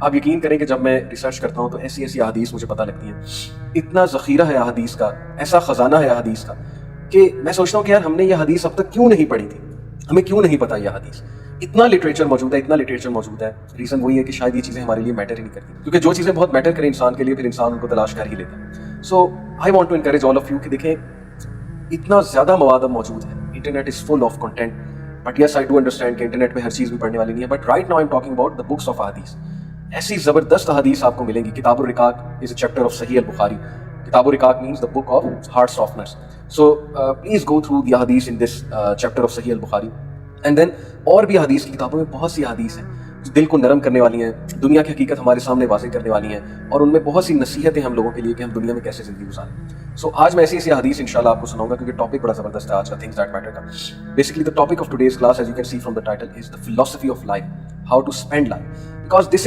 آپ یقین کریں کہ جب میں ریسرچ کرتا ہوں تو ایسی ایسی احادیث مجھے پتہ لگتی ہیں، اتنا ذخیرہ ہے احادیث کا، ایسا خزانہ ہے احادیث کا کہ میں سوچتا ہوں کہ یار ہم نے یہ حدیث اب تک کیوں نہیں پڑھی تھی، ہمیں کیوں نہیں پتہ یہ حدیث. اتنا لٹریچر موجود ہے، اتنا لٹریچر موجود ہے. ریزن وہی ہے کہ شاید یہ چیزیں ہمارے لیے میٹر ہی نہیں کرتی، کیونکہ جو چیزیں بہت میٹر کریں انسان کے لیے پھر انسان ان کو تلاش کر ہی لیتا ہے. So I want to encourage all of you کہ دیکھیں اتنا زیادہ مواد اب موجود ہے، internet is full of content. But yes I do understand کہ انٹرنیٹ پہ ہر چیز بھی پڑھنے والی نہیں ہے. But right now I am talking about the books of احادیث. ایسی زبردست احادیث آپ کو ملیں گی. کتاب الرقاق از اے چیپٹر آف صحیح البخاری. کتاب الرقاق means the book of heart softeners. So please go through the hadith in this chapter of Sahih al-Bukhari. And then اور بھی حدیث کی کتابوں میں بہت سی حدیث ہیں جو دل کو نرم کرنے والی ہیں، دنیا کی حقیقت ہمارے سامنے واضح کرنے والی ہیں، اور ان میں بہت سی نصیحتیں ہم لوگوں کے لیے کہ ہم دنیا میں کیسے زندگی گزاریں. سو آج میں ایسی ایسی حدیث انشاءاللہ آپ کو سناؤں گا کیونکہ ٹاپک بڑا زبردست ہے آج کا تھنگز دیٹ میٹر کا. Basically the topic of today's class, as you can see from the title, is the philosophy of life, how to spend life. Because this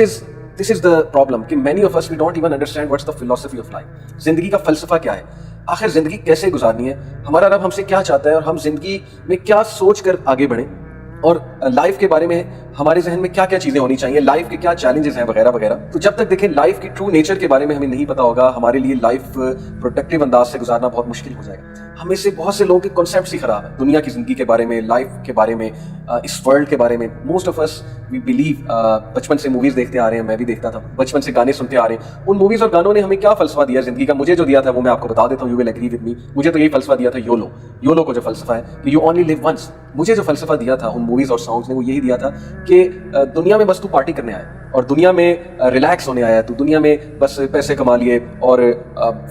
is the problem کہ many of us we don't even understand what's the philosophy of life. زندگی کا فلسفہ کیا ہے، آخر زندگی کیسے گزارنی ہے، ہمارا رب ہم سے کیا چاہتا ہے، اور ہم زندگی میں کیا سوچ کر آگے بڑھیں، اور لائف کے بارے میں ہمارے ذہن میں کیا کیا چیزیں ہونی چاہیے، لائف کے کیا چیلنجز ہیں وغیرہ وغیرہ. تو جب تک دیکھیں لائف کی ٹرو نیچر کے بارے میں ہمیں نہیں پتا ہوگا، ہمارے لیے لائف پروڈکٹیو انداز سے گزارنا بہت مشکل ہو جائے گا. ہمیں سے بہت سے لوگوں کے کنسیپٹس ہی خراب ہیں دنیا کی زندگی کے بارے میں، لائف کے بارے میں، اس ورلڈ کے بارے میں. Most of us we believe, بچپن سے موویز دیکھتے آ رہے ہیں، میں بھی دیکھتا تھا، بچپن سے گانے سنتے آ رہے ہیں. ان موویز اور گانوں نے ہمیں کیا فلسفہ دیا زندگی کا؟ مجھے جو دیا تھا وہ میں آپ کو بتا دیتا ہوں. You will agree with me. مجھے تو یہی فلسفہ دیا تھا یولو کو جو فلسفہ ہے کہ یو اونلی لیو ونس. مجھے جو فلسفہ دیا تھا ان موویز اور سانگس نے وہ یہی دیا تھا کہ دنیا میں بس تو پارٹی کرنے آیا اور دنیا میں ریلیکس ہونے آیا، تو دنیا میں بس پیسے کما لیے اور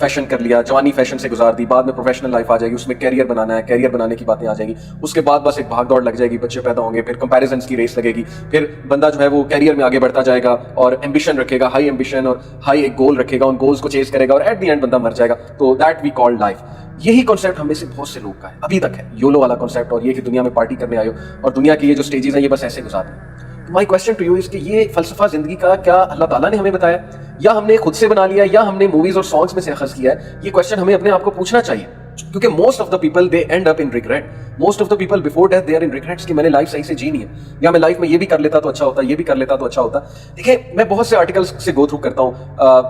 فیشن کر لیا، جوانی فیشن سے گزار دی، بعد میں پروفیشنل لائف آ جائے گی، اس میں کیریئر بنانا ہے، کیریئر بنانے کی باتیں آ جائیں گی، اس کے بعد بس ایک بھاگ دوڑ لگ جائے گی، بچے پیدا ہوں گے، پھر کمپیریزنس کی ریس لگے گی، پھر بندہ جو ہے وہ کیریئر میں آگے بڑھتا جائے گا اور ایمبیشن رکھے گا، ہائی ایمبیشن اور ہائی ایک گول رکھے گا، ان گولز کو چیز کرے گا اور ایٹ دی اینڈ بندہ مر جائے گا. تو دیٹ وی کال لائف. یہی کانسیپٹ ہم میں سے بہت سے لوگ کا ہے ابھی تک ہے، یولو والا کانسیپٹ، اور یہ کہ دنیا میں پارٹی کرنے آئے ہو اور دنیا کی یہ جو سٹیجز ہیں یہ بس ایسے گزارتے ہیں. مائی کوسچن ٹو یو از کہ یہ فلسفہ زندگی کا کیا اللہ تعالیٰ نے ہمیں بتایا یا ہم نے خود سے بنا لیا یا ہم نے موویز اور سانگس میں سے اخذ کیا ہے؟ یہ کوسچن ہمیں اپنے آپ کو پوچھنا چاہیے، کیونکہ most of the people they end up in regret. Most of the people before death they are in regrets کہ میں نے لائف صحیح سے جی نہیں ہے، یا میں لائف میں یہ بھی کر لیتا تو اچھا ہوتا، یہ بھی کر لیتا تو اچھا ہوتا. دیکھیں میں بہت سے آرٹیکلس سے گو تھرو کرتا ہوں،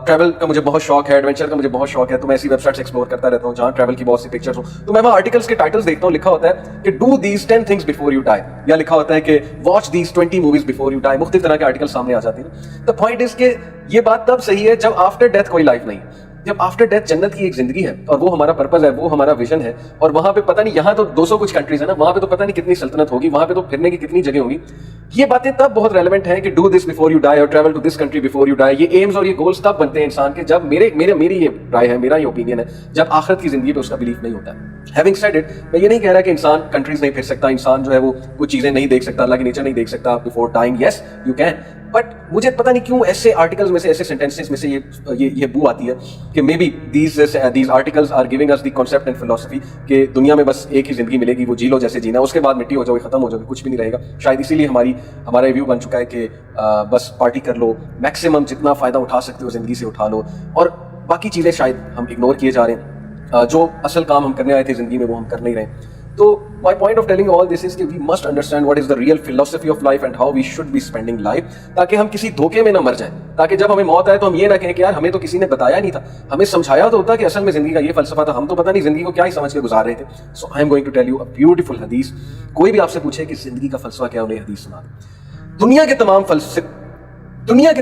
ٹریول کا مجھے بہت شوق ہے، ایڈونچر کا مجھے بہت شوق ہے، تو میں ایسی ویب سائٹس ایکسپلور کرتا رہتا ہوں جہاں ٹریول کی بہت سی پکچرس ہوں. تو میں وہاں آرٹیکلس کے ٹائٹلس دیکھتا ہوں، لکھا ہوتا ہے کہ do these 10 things before you die، یا لکھا ہوتا ہے کہ watch these 20 movies before you die. مختلف طرح کے آرٹیکل سامنے آ جاتے ہیں. دا پوائنٹ از کہ یہ بات تب صحیح ہے جب آفٹر ڈیتھ کوئی لائف نہیں ہے، جب آفٹر ڈیتھ جنت کی ایک زندگی ہے اور وہ ہمارا پرپز ہے، وہ ہمارا ویژن ہے، اور وہاں پہ پتہ نہیں، یہاں تو 200 کچھ کنٹریز ہیں نا، وہاں پہ تو پتہ نہیں کتنی سلطنت ہوگی، وہاں پہ تو پھرنے کی کتنی جگہ ہوگی. یہ باتیں تب بہت ریلیونٹ ہیں کہ do this before you die اور travel to this country before you die. یہ ایمز اور یہ گولز تب بنتے ہیں انسان کے جب میری یہ رائے ہے، میرا یہ اوپینین ہے، جب آخرت کی زندگی پہ اس کا بلیف نہیں ہوتا ہے. ہیونگ سیڈ اٹ، میں یہ نہیں کہہ رہا کہ انسان کنٹریز نہیں پھر سکتا، انسان جو ہے وہ کچھ چیزیں نہیں دیکھ سکتا، اللہ کی نیچر نہیں دیکھ سکتا before dying. Yes you can. But مجھے پتہ نہیں کیوں ایسے آرٹیکلز میں سے، ایسے سینٹینسز میں سے یہ بو آتی ہے کہ maybe these articles are giving us the concept and فلسفی کہ دنیا میں بس ایک ہی زندگی ملے گی، وہ جی لو جیسے جینا، اس کے بعد مٹی ہو جاؤ گے، ختم ہو جاؤ گے، کچھ بھی نہیں رہے گا. شاید اسی لیے ہمارا ویو بن چکا ہے کہ بس پارٹی کر لو، میکسیمم جتنا فائدہ اٹھا سکتے ہو زندگی سے اٹھا لو، اور باقی چیزیں شاید ہم اگنور کیے جا رہے ہیں، جو اصل کام ہم کرنے آئے تھے زندگی میں وہ ہم کر نہیں رہے. تو my point of telling you all this is کہ we must understand what is the real philosophy of life and how we should be spending life، تاکہ ہم کسی دھوکے میں نہ مر جائیں، تاکہ جب ہمیں موت آئے تو ہم یہ نہ کہیں کہ یار ہمیں تو کسی نے بتایا نہیں تھا، ہمیں سمجھایا تو ہوتا کہ اصل میں زندگی کا یہ فلسفہ تھا، ہم تو پتہ نہیں زندگی کو کیا ہی سمجھ کے گزار رہے تھے. So I am going to tell you a beautiful حدیث. کوئی بھی آپ سے پوچھے کہ زندگی کا فلسفہ کیا، انہیں حدیث سنا دیں. دنیا کے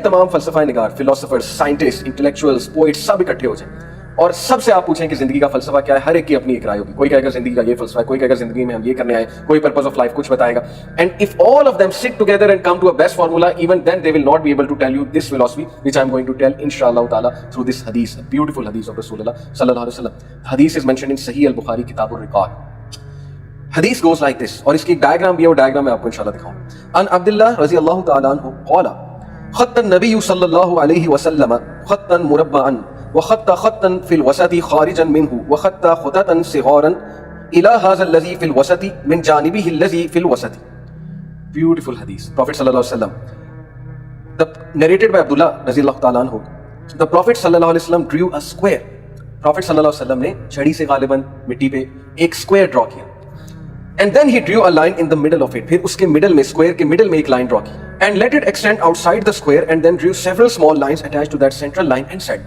تمام فلسفہ نگار، فلاسفرز، سائنٹسٹ، انٹلیکچوئلز، پوئٹس سب اکٹھے ہو جائیں اور سب سے آپ پوچھیں کہ زندگی کا فلسفہ کیا ہے، ہر ایک کی اپنی ایک رائے ہوگی. کوئی کہے گا زندگی کا یہ فلسفہ ہے، کوئی کہے گا زندگی میں ہم یہ کرنے آئے، کوئی پرپز آف لائف کچھ بتائے گا. And of all of them sit together and come to a best formula, even then they will not be able to tell you this philosophy which I am going to tell inshallah ta'ala through this hadith, a beautiful hadith of Rasulullah sallallahu alaihi wasallam. Hadith is mentioned in Sahih al-Bukhari, Kitab al-Riqaq. Hadith goes like this, اور اس کی ایک diagram بھی ہے، وہ diagram میں آپ کو انشاءاللہ دکھاؤں. ان عبداللہ رضی اللہ تعالیٰ عنہ قال خط النبی صلی اللہ علیہ وسلم خطا مربعا وخط خطا في الوسط خارجا منه وخط خططا صغارا الى هذا الذي في الوسط من جانبه الذي في الوسط. Beautiful hadith. Prophet sallallahu alaihi wasallam, narrated by Abdullah رضی اللہ تعالیٰ عنہ, the Prophet sallallahu alaihi wasallam drew a square. Prophet sallallahu alaihi wasallam نے چھڑی سے غالباً مٹی پہ ایک square draw کیا. And then he drew a line in the middle of it. پھر اس کے middle میں, square کے middle میں ایک line draw کی. and let it extend outside the square and then drew several small lines attached to that central line and said,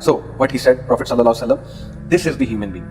So what he said, Prophet sallallahu alaihi wasallam, this is the human being.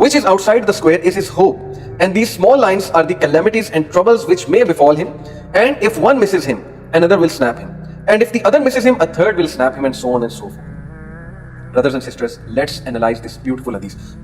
which is outside the square is his hope, and these small lines are the calamities and troubles which may befall him, and if one misses him another will snap him, and if the other misses him a third will snap him, and so on and so forth. Brothers and sisters, let's analyze this beautiful hadith.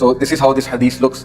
So this is how this hadith looks.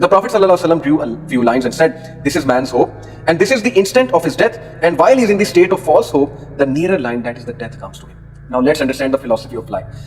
The Prophet sallallahu alaihi wasallam drew a few lines and said, "This is man's hope, and this is the instant of his death. And while he is in the state of false hope, the nearer line, that is the death, comes to him." Now let's understand the philosophy of life.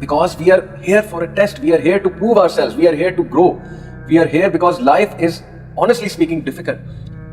Because we are here for a test, we are here to prove ourselves, we are here to grow, we are here because life is honestly speaking difficult.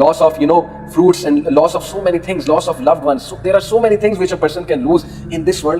loss of fruits, and loss of so many things, loss of loved ones. So there are so many things which a person can lose in this world.